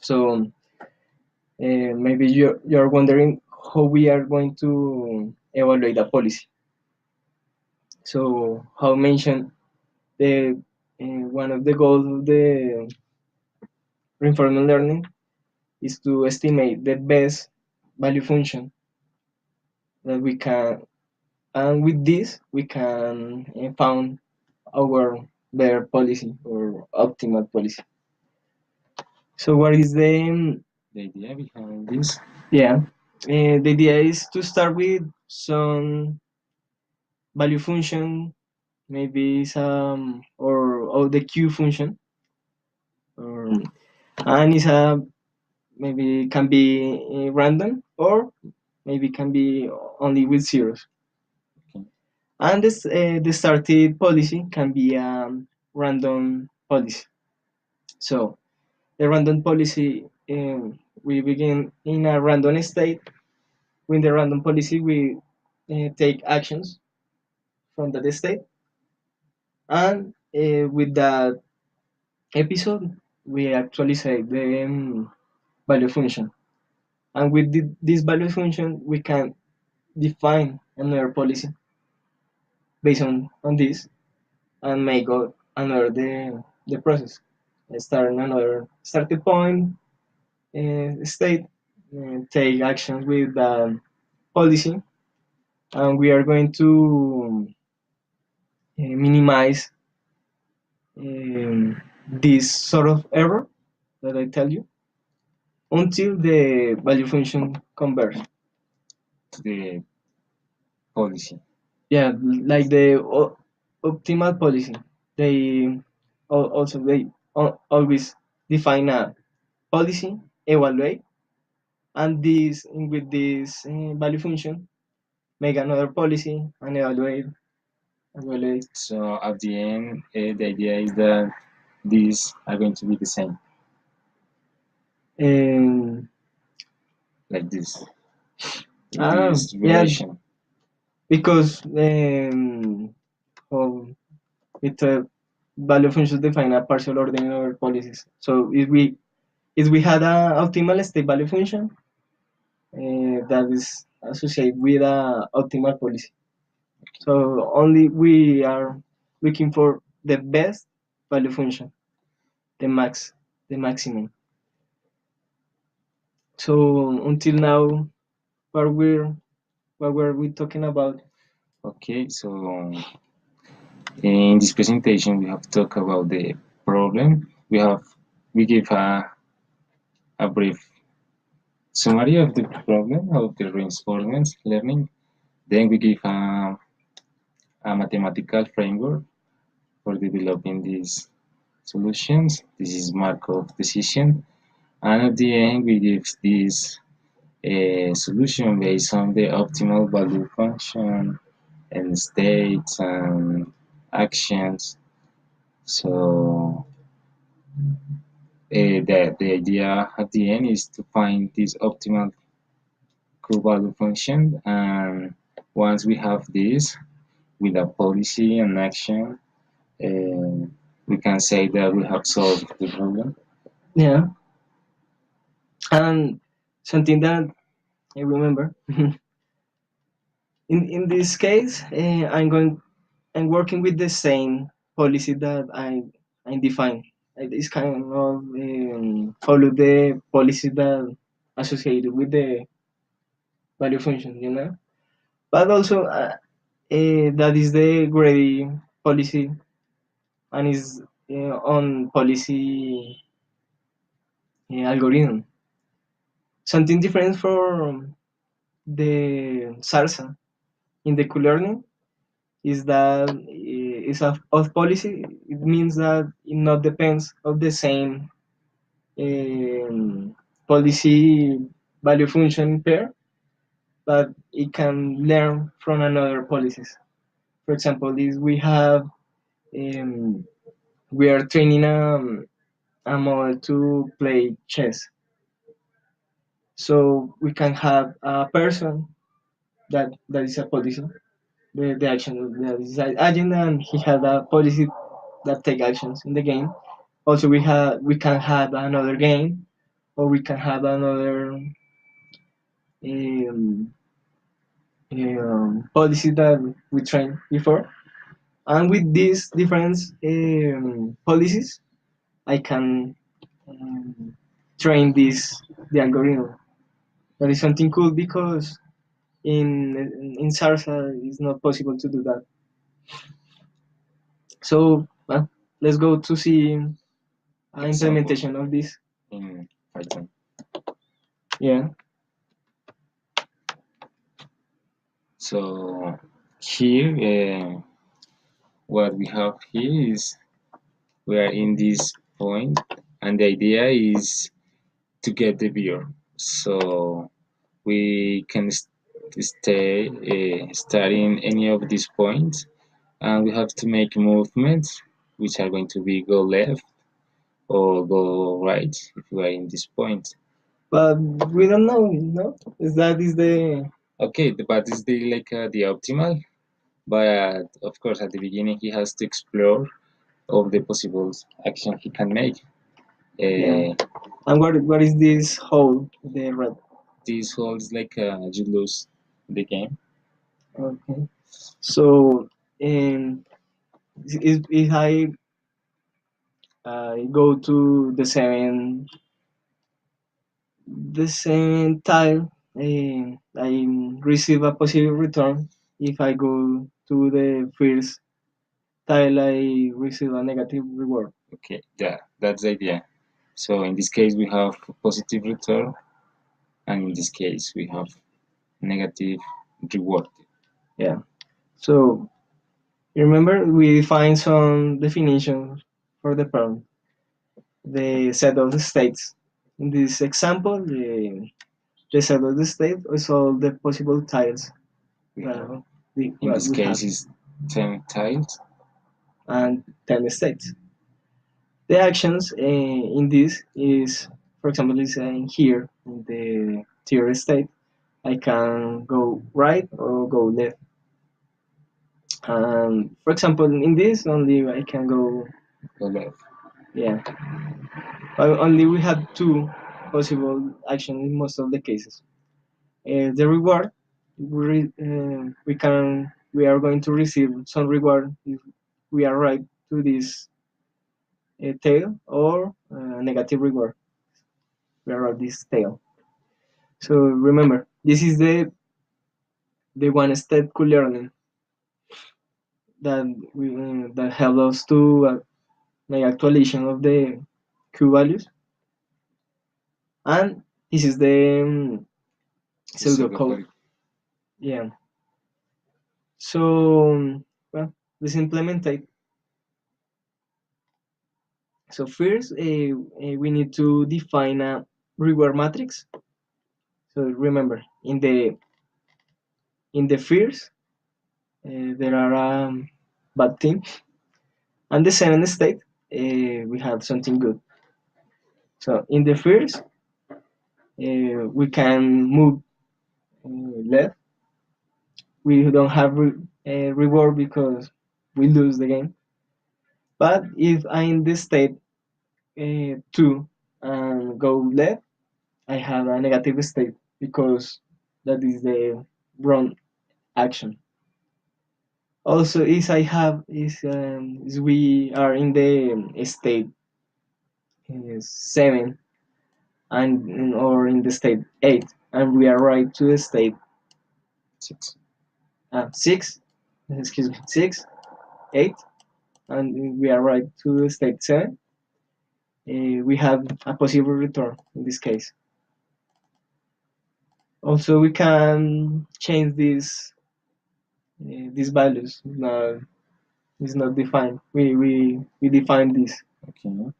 So maybe you're wondering how we are going to evaluate a policy. So, how mentioned, the one of the goals of the reinforcement learning is to estimate the best value function that we can, and with this we can found our better policy or optimal policy. So, what is The idea behind this, yeah? The idea is to start with some value function, maybe some or the Q function, or, and it's a maybe can be random or maybe can be only with zeros. okay. And the started policy can be a random policy. So the random policy, we begin in a random state. With the random policy, we take actions from that state, and with that episode, we actually say the value function. And with this value function, we can define another policy based on this and make another the process. Start another starting point, state, take actions with the policy, and we are going to minimize this sort of error that I tell you until the value function converges. To the policy. Yeah, like the optimal policy. They also they always define a policy, evaluate, and this with this value function make another policy and evaluate. So at the end, the idea is that these are going to be the same, Um, like this, in this yeah, relation. because of with value functions define a partial ordering over policies. So if we had a optimal state value function that is associated with a optimal policy. So only we are looking for the best value function, the max, the maximum. So until now, what we're what were we talking about? Okay, so in this presentation, we have talked about the problem. We give a brief summary of the problem of the reinforcement learning. Then we give a mathematical framework for developing these solutions. This is Markov decision. And at the end, we give this solution based on the optimal value function and states and actions. So the idea at the end is to find this optimal value function, and once we have this with a policy and action, uh, we can say that we have solved the problem. Yeah, and something that I remember in this case, I'm working with the same policy that I define. It's kind of follow the policy that associated with the value function, you know. But also that is the Grady policy and is on policy algorithm. Something different from the SARSA in the Q-learning is that is of policy. It means that it not depends of the same policy value function pair, but it can learn from another policies. For example, this um, we are training a model to play chess. So we can have a person that is a policy, the action that is an agent, and he had a policy that take actions in the game. Also, we can have another game or we can have another um, policy that we trained before. And with these different policies, I can um, train the algorithm. That is something cool because in Sarsa it's not possible to do that. So let's go to see Example implementation of this. in Python. Yeah. So here, what we have here is we are in this point, and the idea is to get the viewer. So we can stay starting any of these points, and we have to make movements which are going to be go left or go right if we are in this point. But we don't know, no? Is the Okay, but is the like the optimal? But of course, at the beginning, he has to explore all the possible action he can make. yeah. Uh, And what is this hole? The red. this holds like you lose the game. Okay. So if I go to the seven tile, I receive a positive return. If I go to the first tile, I receive a negative reward. Okay, yeah, that's the idea. So in this case, we have positive return, and in this case, we have negative reward. Yeah. So remember, we define some definitions for the problem. The set of the states. In this example, the set of the state is all the possible tiles We have, that in what this we have, case, is 10 tiles. and 10 states. The actions in this is, for example, is here in the tier state. I can go right or go left. For example, in this only I can go, Go left. yeah. But only we have two possible actions in most of the cases. The reward, we are going to receive some reward if we are right to this tail, or negative reward we are right this tail. So remember, this is the one step learning that that helps us to make actualization of the Q values, and this is the The pseudo pseudocode. Yeah. So well, let's implement it. So first, we need to define a reward matrix. So remember, in the first, there are bad thing, and the seventh state, we have something good. So in the first, we can move left. We don't have reward because we lose the game. But if I'm in this state two and go left, I have a negative state because that is the wrong action. Also, is we are in the state 7 and or in the state 8, and we are right to the state 6. 6. Excuse me, 6, 8, and we are right to the state 7. We have a possible return in this case. Also, we can change these values. No, it's not defined. We define this. Okay.